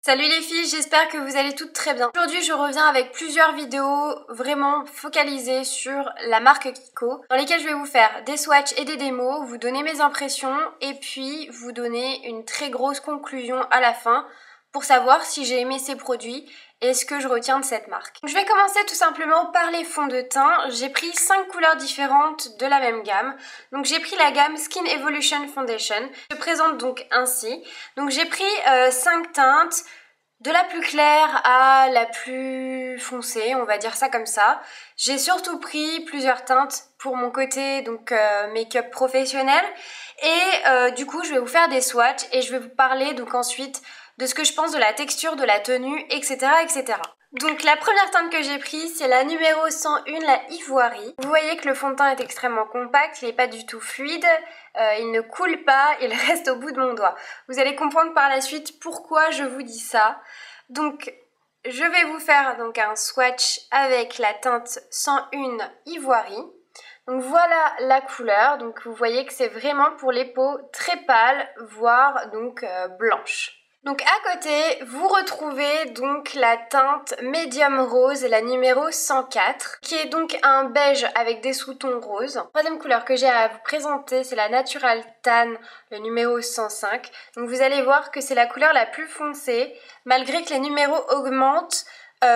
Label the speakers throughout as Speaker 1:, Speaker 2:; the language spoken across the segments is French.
Speaker 1: Salut les filles, j'espère que vous allez toutes très bien. Aujourd'hui je reviens avec plusieurs vidéos vraiment focalisées sur la marque Kiko, dans lesquelles je vais vous faire des swatchs et des démos, vous donner mes impressions et puis vous donner une très grosse conclusion à la fin pour savoir si j'ai aimé ces produits et ce que je retiens de cette marque. Je vais commencer tout simplement par les fonds de teint. J'ai pris 5 couleurs différentes de la même gamme. Donc j'ai pris la gamme Skin Evolution Foundation. Je présente donc ainsi. Donc j'ai pris 5 teintes, de la plus claire à la plus foncée, on va dire ça comme ça. J'ai surtout pris plusieurs teintes pour mon côté donc make-up professionnel. Et du coup je vais vous faire des swatchs et je vais vous parler donc ensuite de ce que je pense de la texture, de la tenue, etc. etc. Donc la première teinte que j'ai prise, c'est la numéro 101, la Ivory. Vous voyez que le fond de teint est extrêmement compact, il n'est pas du tout fluide, il ne coule pas, il reste au bout de mon doigt. Vous allez comprendre par la suite pourquoi je vous dis ça. Donc je vais vous faire donc un swatch avec la teinte 101 Ivory. Donc voilà la couleur, donc vous voyez que c'est vraiment pour les peaux très pâles, voire donc blanches. Donc à côté, vous retrouvez donc la teinte Medium Rose, la numéro 104, qui est donc un beige avec des sous-tons roses. La troisième couleur que j'ai à vous présenter, c'est la Natural Tan, le numéro 105. Donc vous allez voir que c'est la couleur la plus foncée, malgré que les numéros augmentent.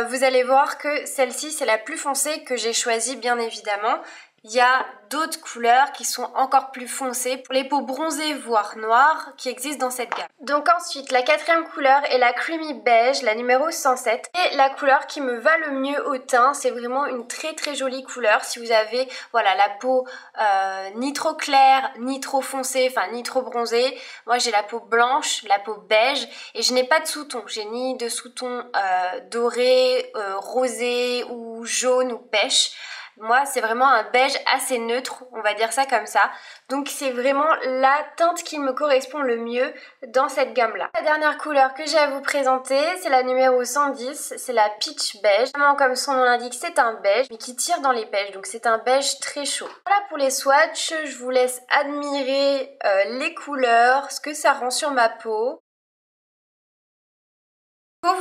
Speaker 1: Vous allez voir que celle-ci, c'est la plus foncée que j'ai choisie, bien évidemment. Il y a d'autres couleurs qui sont encore plus foncées pour les peaux bronzées voire noires qui existent dans cette gamme. Donc ensuite la quatrième couleur est la Creamy Beige, la numéro 107. Et la couleur qui me va le mieux au teint, c'est vraiment une très jolie couleur. Si vous avez voilà, la peau ni trop claire, ni trop foncée, enfin ni trop bronzée. Moi j'ai la peau blanche, la peau beige et je n'ai pas de sous-ton. J'ai ni de sous-ton doré, rosé ou jaune ou pêche. Moi, c'est vraiment un beige assez neutre, on va dire ça comme ça. Donc c'est vraiment la teinte qui me correspond le mieux dans cette gamme-là. La dernière couleur que j'ai à vous présenter, c'est la numéro 110, c'est la Peach Beige. Vraiment, comme son nom l'indique, c'est un beige, mais qui tire dans les pêches, donc c'est un beige très chaud. Voilà pour les swatchs, je vous laisse admirer les couleurs, ce que ça rend sur ma peau.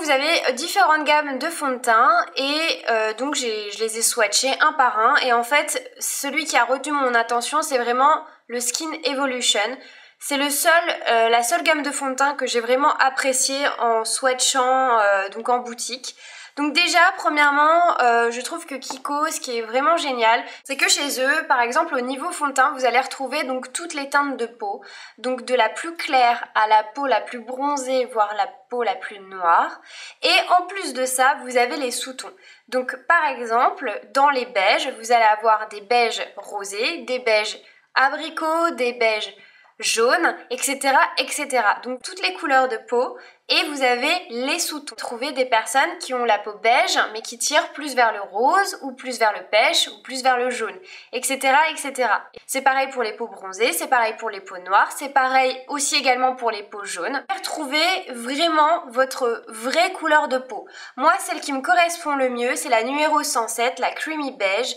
Speaker 1: Vous avez différentes gammes de fond de teint et donc je les ai swatchés un par un et en fait celui qui a retenu mon attention c'est vraiment le Skin Evolution. C'est la seule gamme de fond de teint que j'ai vraiment apprécié en swatchant donc en boutique. Donc déjà, premièrement, je trouve que Kiko, ce qui est vraiment génial, c'est que chez eux, par exemple, au niveau fond de teint, vous allez retrouver donc toutes les teintes de peau. Donc de la plus claire à la peau la plus bronzée, voire la peau la plus noire. Et en plus de ça, vous avez les sous-tons. Donc par exemple, dans les beiges, vous allez avoir des beiges rosés, des beiges abricots, des beiges jaune, etc., etc. Donc toutes les couleurs de peau et vous avez les sous-tons. Trouvez des personnes qui ont la peau beige mais qui tirent plus vers le rose ou plus vers le pêche ou plus vers le jaune, etc., etc. C'est pareil pour les peaux bronzées, c'est pareil pour les peaux noires, c'est pareil aussi également pour les peaux jaunes. Retrouvez vraiment votre vraie couleur de peau. Moi, celle qui me correspond le mieux, c'est la numéro 107, la Creamy Beige.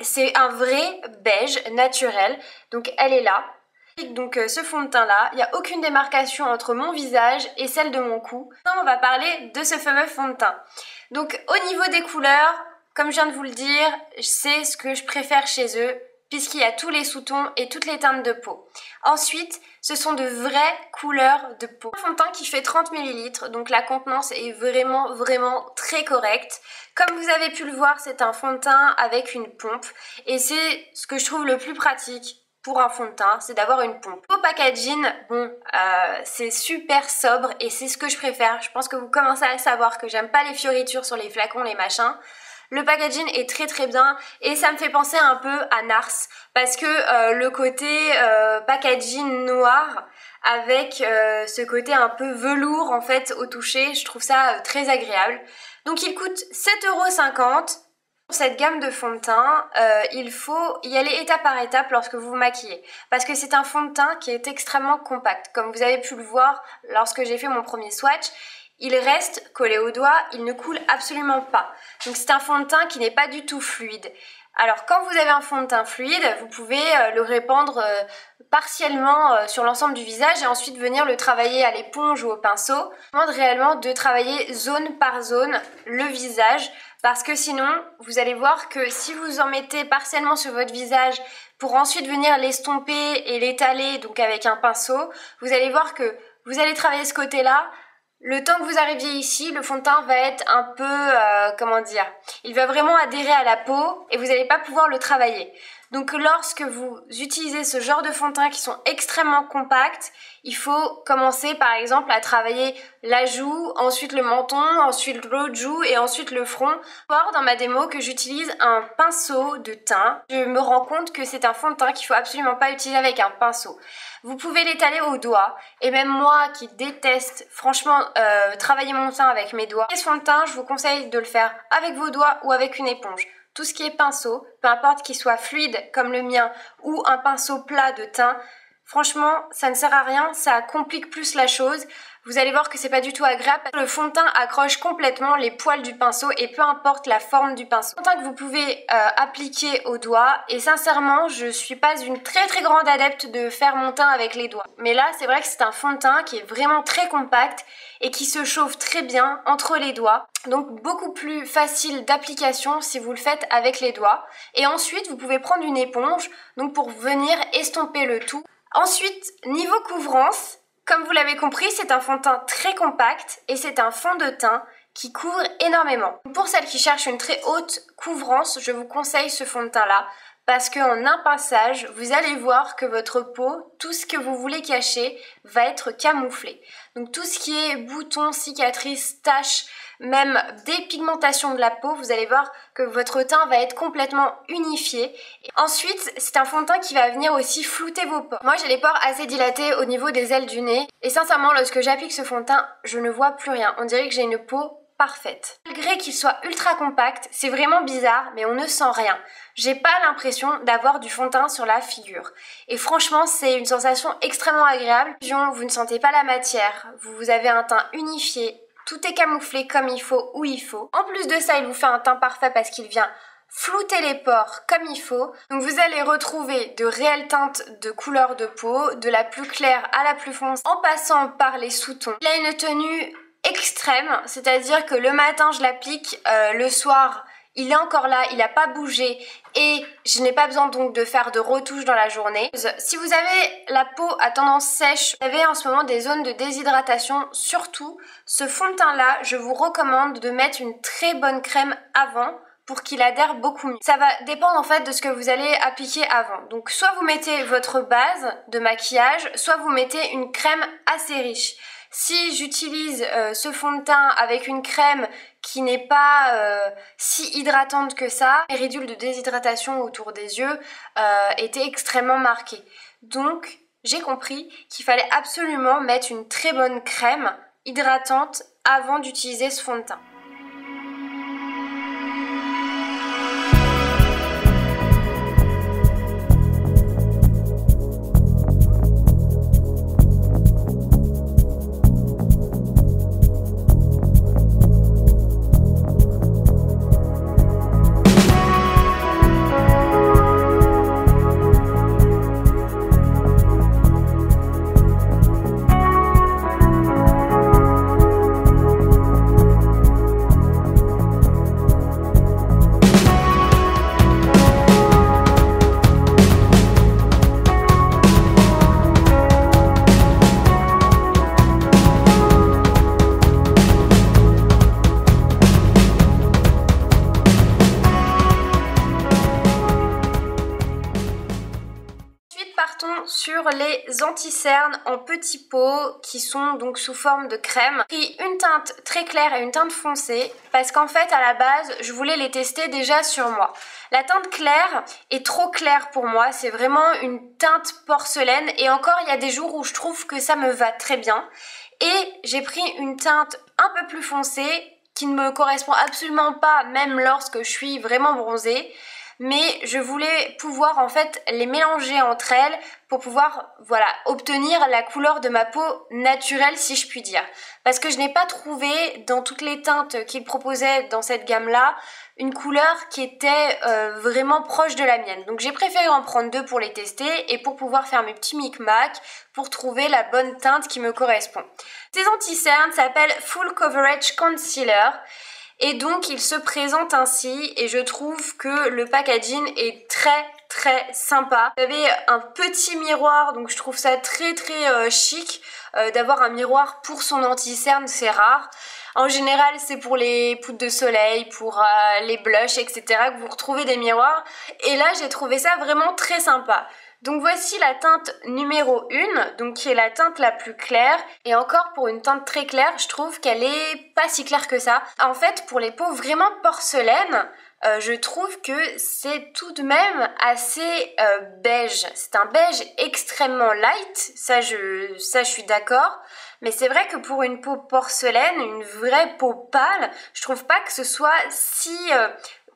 Speaker 1: C'est un vrai beige naturel, donc elle est là. Donc ce fond de teint là, il n'y a aucune démarcation entre mon visage et celle de mon cou. Maintenant on va parler de ce fameux fond de teint. Donc au niveau des couleurs, comme je viens de vous le dire, c'est ce que je préfère chez eux puisqu'il y a tous les sous-tons et toutes les teintes de peau. Ensuite, ce sont de vraies couleurs de peau. Un fond de teint qui fait 30 ml, donc la contenance est vraiment très correcte. Comme vous avez pu le voir, c'est un fond de teint avec une pompe et c'est ce que je trouve le plus pratique pour un fond de teint, c'est d'avoir une pompe. Au packaging, bon, c'est super sobre et c'est ce que je préfère. Je pense que vous commencez à savoir que j'aime pas les fioritures sur les flacons, les machins. Le packaging est très bien et ça me fait penser un peu à Nars parce que le côté packaging noir avec ce côté un peu velours en fait au toucher, je trouve ça très agréable. Donc il coûte 7,50 €. Pour cette gamme de fond de teint, il faut y aller étape par étape lorsque vous vous maquillez parce que c'est un fond de teint qui est extrêmement compact. Comme vous avez pu le voir lorsque j'ai fait mon premier swatch, il reste collé au doigt, il ne coule absolument pas. Donc c'est un fond de teint qui n'est pas du tout fluide. Alors quand vous avez un fond de teint fluide, vous pouvez le répandre partiellement sur l'ensemble du visage et ensuite venir le travailler à l'éponge ou au pinceau. Je vous demande réellement de travailler zone par zone le visage parce que sinon vous allez voir que si vous en mettez partiellement sur votre visage pour ensuite venir l'estomper et l'étaler donc avec un pinceau, vous allez voir que vous allez travailler ce côté-là. Le temps que vous arriviez ici, le fond de teint va être un peu, comment dire, il va vraiment adhérer à la peau et vous n'allez pas pouvoir le travailler. Donc lorsque vous utilisez ce genre de fond de teint qui sont extrêmement compacts, il faut commencer par exemple à travailler la joue, ensuite le menton, ensuite l'autre joue et ensuite le front. Dans ma démo que j'utilise un pinceau de teint, je me rends compte que c'est un fond de teint qu'il faut absolument pas utiliser avec un pinceau. Vous pouvez l'étaler au doigt et même moi qui déteste franchement travailler mon teint avec mes doigts, ce fond de teint je vous conseille de le faire avec vos doigts ou avec une éponge. Tout ce qui est pinceau, peu importe qu'il soit fluide comme le mien ou un pinceau plat de teint, franchement ça ne sert à rien, ça complique plus la chose. Vous allez voir que c'est pas du tout agréable. Le fond de teint accroche complètement les poils du pinceau et peu importe la forme du pinceau. Le fond de teint que vous pouvez appliquer au doigt et sincèrement je suis pas une très grande adepte de faire mon teint avec les doigts. Mais là c'est vrai que c'est un fond de teint qui est vraiment très compact et qui se chauffe très bien entre les doigts. Donc beaucoup plus facile d'application si vous le faites avec les doigts. Et ensuite vous pouvez prendre une éponge donc pour venir estomper le tout. Ensuite niveau couvrance, comme vous l'avez compris, c'est un fond de teint très compact et c'est un fond de teint qui couvre énormément. Pour celles qui cherchent une très haute couvrance, je vous conseille ce fond de teint là parce qu'en un pinçage, vous allez voir que votre peau, tout ce que vous voulez cacher, va être camouflé. Donc tout ce qui est boutons, cicatrices, taches, même dépigmentation de la peau, vous allez voir que votre teint va être complètement unifié. Et ensuite, c'est un fond de teint qui va venir aussi flouter vos pores. Moi, j'ai les pores assez dilatés au niveau des ailes du nez. Et sincèrement, lorsque j'applique ce fond de teint, je ne vois plus rien. On dirait que j'ai une peau parfaite. Malgré qu'il soit ultra compact, c'est vraiment bizarre, mais on ne sent rien. J'ai pas l'impression d'avoir du fond de teint sur la figure. Et franchement, c'est une sensation extrêmement agréable. Vous ne sentez pas la matière, vous avez un teint unifié. Tout est camouflé comme il faut, où il faut. En plus de ça, il vous fait un teint parfait parce qu'il vient flouter les pores comme il faut. Donc vous allez retrouver de réelles teintes de couleur de peau, de la plus claire à la plus foncée, en passant par les sous-tons. Il a une tenue extrême, c'est-à-dire que le matin je l'applique, le soir il est encore là, il n'a pas bougé et je n'ai pas besoin donc de faire de retouches dans la journée. Si vous avez la peau à tendance sèche, vous avez en ce moment des zones de déshydratation, surtout ce fond de teint là, je vous recommande de mettre une très bonne crème avant pour qu'il adhère beaucoup mieux. Ça va dépendre en fait de ce que vous allez appliquer avant. Donc soit vous mettez votre base de maquillage, soit vous mettez une crème assez riche. Si j'utilise ce fond de teint avec une crème qui n'est pas si hydratante que ça, les ridules de déshydratation autour des yeux étaient extrêmement marquées. Donc j'ai compris qu'il fallait absolument mettre une très bonne crème hydratante avant d'utiliser ce fond de teint. Sur les anti-cernes en petits pots qui sont donc sous forme de crème. J'ai pris une teinte très claire et une teinte foncée parce qu'en fait à la base je voulais les tester déjà sur moi. La teinte claire est trop claire pour moi, c'est vraiment une teinte porcelaine et encore il y a des jours où je trouve que ça me va très bien. Et j'ai pris une teinte un peu plus foncée qui ne me correspond absolument pas même lorsque je suis vraiment bronzée. mais je voulais pouvoir en fait les mélanger entre elles pour pouvoir voilà obtenir la couleur de ma peau naturelle si je puis dire. Parce que je n'ai pas trouvé dans toutes les teintes qu'ils proposaient dans cette gamme-là une couleur qui était vraiment proche de la mienne. Donc j'ai préféré en prendre 2 pour les tester et pour pouvoir faire mes petits micmacs pour trouver la bonne teinte qui me correspond. Ces anti-cernes s'appellent Full Coverage Concealer. Et donc il se présente ainsi et je trouve que le packaging est très sympa. Vous avez un petit miroir, donc je trouve ça très chic d'avoir un miroir pour son anti-cerne, c'est rare. En général c'est pour les poudres de soleil, pour les blushs, etc. que vous retrouvez des miroirs. Et là j'ai trouvé ça vraiment très sympa. Donc voici la teinte numéro 1, donc qui est la teinte la plus claire. Et encore pour une teinte très claire, je trouve qu'elle est pas si claire que ça. En fait, pour les peaux vraiment porcelaine, je trouve que c'est tout de même assez beige. C'est un beige extrêmement light, ça je suis d'accord. Mais c'est vrai que pour une peau porcelaine, une vraie peau pâle, je trouve pas que ce soit si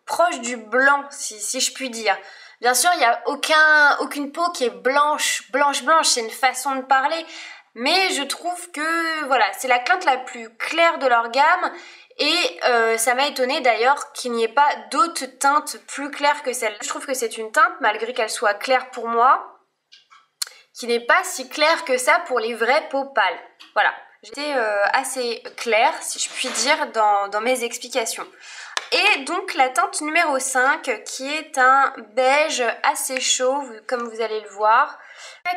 Speaker 1: proche du blanc, si je puis dire. Bien sûr, il n'y a aucune peau qui est blanche, c'est une façon de parler. Mais je trouve que voilà, c'est la teinte la plus claire de leur gamme. Et ça m'a étonnée d'ailleurs qu'il n'y ait pas d'autres teintes plus claires que celle-là. Je trouve que c'est une teinte, malgré qu'elle soit claire pour moi, qui n'est pas si claire que ça pour les vraies peaux pâles. Voilà, j'étais assez claire, si je puis dire, dans mes explications. Et donc la teinte numéro 5 qui est un beige assez chaud comme vous allez le voir.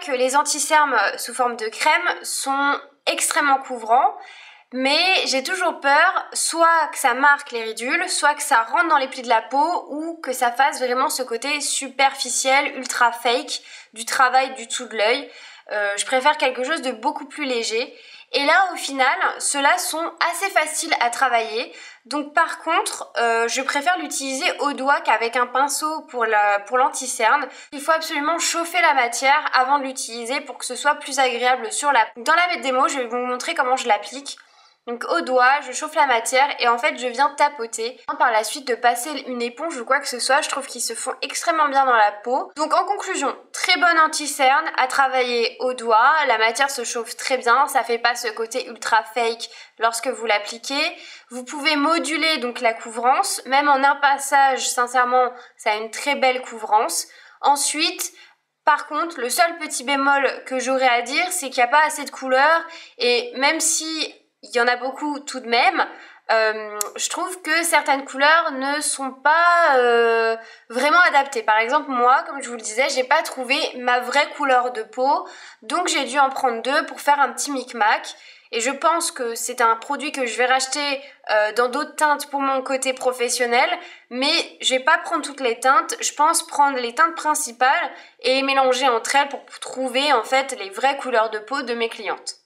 Speaker 1: Que les anti-cernes sous forme de crème sont extrêmement couvrants, mais j'ai toujours peur soit que ça marque les ridules, soit que ça rentre dans les plis de la peau ou que ça fasse vraiment ce côté superficiel, ultra fake du travail du dessous de l'œil. Je préfère quelque chose de beaucoup plus léger. Et là au final, ceux-là sont assez faciles à travailler. Donc par contre, je préfère l'utiliser au doigt qu'avec un pinceau pour l'anti-cerne. Il faut absolument chauffer la matière avant de l'utiliser pour que ce soit plus agréable sur la peau. Dans la démo, je vais vous montrer comment je l'applique. Donc au doigt, je chauffe la matière et en fait je viens tapoter. Par la suite de passer une éponge ou quoi que ce soit, je trouve qu'ils se font extrêmement bien dans la peau. Donc en conclusion, très bonne anti-cerne à travailler au doigt. La matière se chauffe très bien, ça fait pas ce côté ultra fake lorsque vous l'appliquez. Vous pouvez moduler donc la couvrance, même en un passage, sincèrement, ça a une très belle couvrance. Ensuite, par contre, le seul petit bémol que j'aurais à dire, c'est qu'il n'y a pas assez de couleurs et même si il y en a beaucoup tout de même, je trouve que certaines couleurs ne sont pas vraiment adaptées. Par exemple, moi, comme je vous le disais, j'ai pas trouvé ma vraie couleur de peau, donc j'ai dû en prendre 2 pour faire un petit micmac. Et je pense que c'est un produit que je vais racheter dans d'autres teintes pour mon côté professionnel, mais je vais pas prendre toutes les teintes, je pense prendre les teintes principales et les mélanger entre elles pour trouver en fait les vraies couleurs de peau de mes clientes.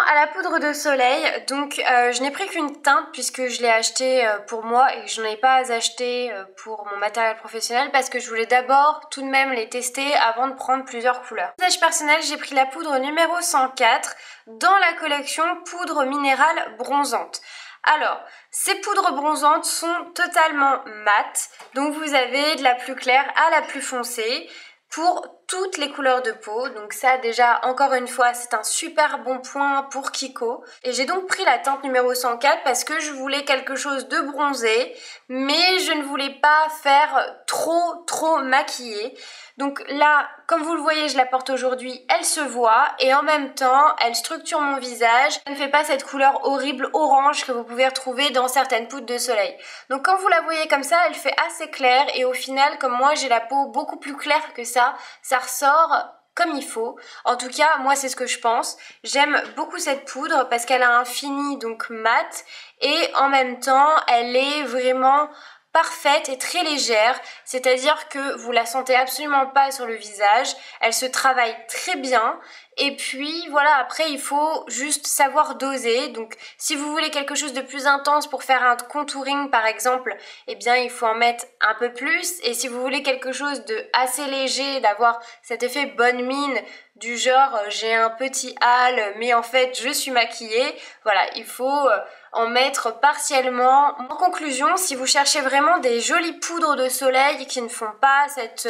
Speaker 1: À la poudre de soleil, donc je n'ai pris qu'une teinte puisque je l'ai achetée pour moi et que je n'en ai pas acheté pour mon matériel professionnel parce que je voulais d'abord tout de même les tester avant de prendre plusieurs couleurs. Pour usage personnel, j'ai pris la poudre numéro 104 dans la collection poudre minérale bronzante. Alors, ces poudres bronzantes sont totalement mates, donc vous avez de la plus claire à la plus foncée pour toutes les couleurs de peau. Donc ça déjà encore une fois c'est un super bon point pour Kiko. Et j'ai donc pris la teinte numéro 104 parce que je voulais quelque chose de bronzé mais je ne voulais pas faire trop maquillé. Donc là, comme vous le voyez, je la porte aujourd'hui, elle se voit et en même temps, elle structure mon visage. Elle ne fait pas cette couleur horrible orange que vous pouvez retrouver dans certaines poudres de soleil. Donc quand vous la voyez comme ça, elle fait assez claire et au final, comme moi j'ai la peau beaucoup plus claire que ça ressort comme il faut. En tout cas, moi c'est ce que je pense. J'aime beaucoup cette poudre parce qu'elle a un fini donc mat et en même temps, elle est vraiment parfaite et très légère, c'est-à-dire que vous la sentez absolument pas sur le visage, elle se travaille très bien Et puis voilà, après il faut juste savoir doser. Donc si vous voulez quelque chose de plus intense pour faire un contouring par exemple, eh bien il faut en mettre un peu plus. Et si vous voulez quelque chose de assez léger, d'avoir cet effet bonne mine, du genre j'ai un petit hâle mais en fait je suis maquillée, voilà, il faut en mettre partiellement. En conclusion, si vous cherchez vraiment des jolies poudres de soleil qui ne font pas cette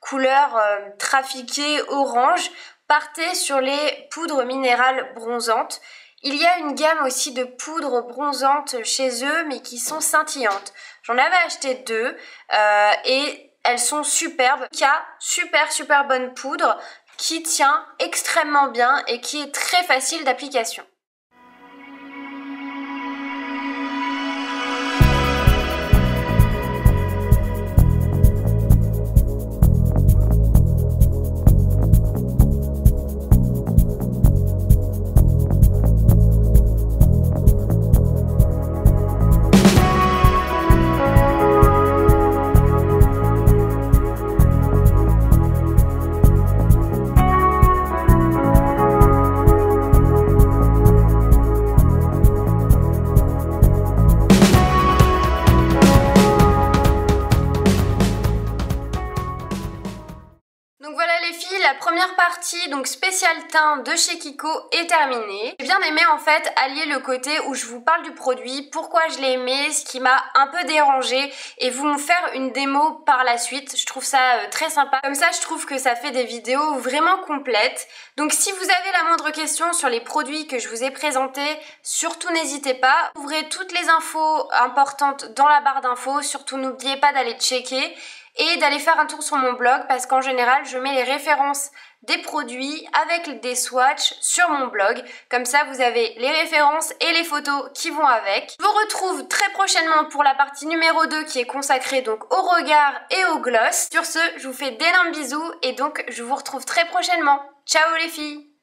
Speaker 1: couleur trafiquée orange, partez sur les poudres minérales bronzantes. Il y a une gamme aussi de poudres bronzantes chez eux mais qui sont scintillantes. J'en avais acheté deux et elles sont superbes. Il y a super bonne poudre qui tient extrêmement bien et qui est très facile d'application. Donc voilà les filles, la première partie, donc spécial teint de chez Kiko est terminée. J'ai bien aimé en fait allier le côté où je vous parle du produit, pourquoi je l'ai aimé, ce qui m'a un peu dérangé et vous faire une démo par la suite. Je trouve ça très sympa. Comme ça je trouve que ça fait des vidéos vraiment complètes. Donc si vous avez la moindre question sur les produits que je vous ai présentés, surtout n'hésitez pas. Ouvrez toutes les infos importantes dans la barre d'infos, surtout n'oubliez pas d'aller checker. Et d'aller faire un tour sur mon blog parce qu'en général je mets les références des produits avec des swatchs sur mon blog. Comme ça vous avez les références et les photos qui vont avec. Je vous retrouve très prochainement pour la partie numéro 2 qui est consacrée donc au regard et au gloss. Sur ce, je vous fais d'énormes bisous et donc je vous retrouve très prochainement. Ciao les filles!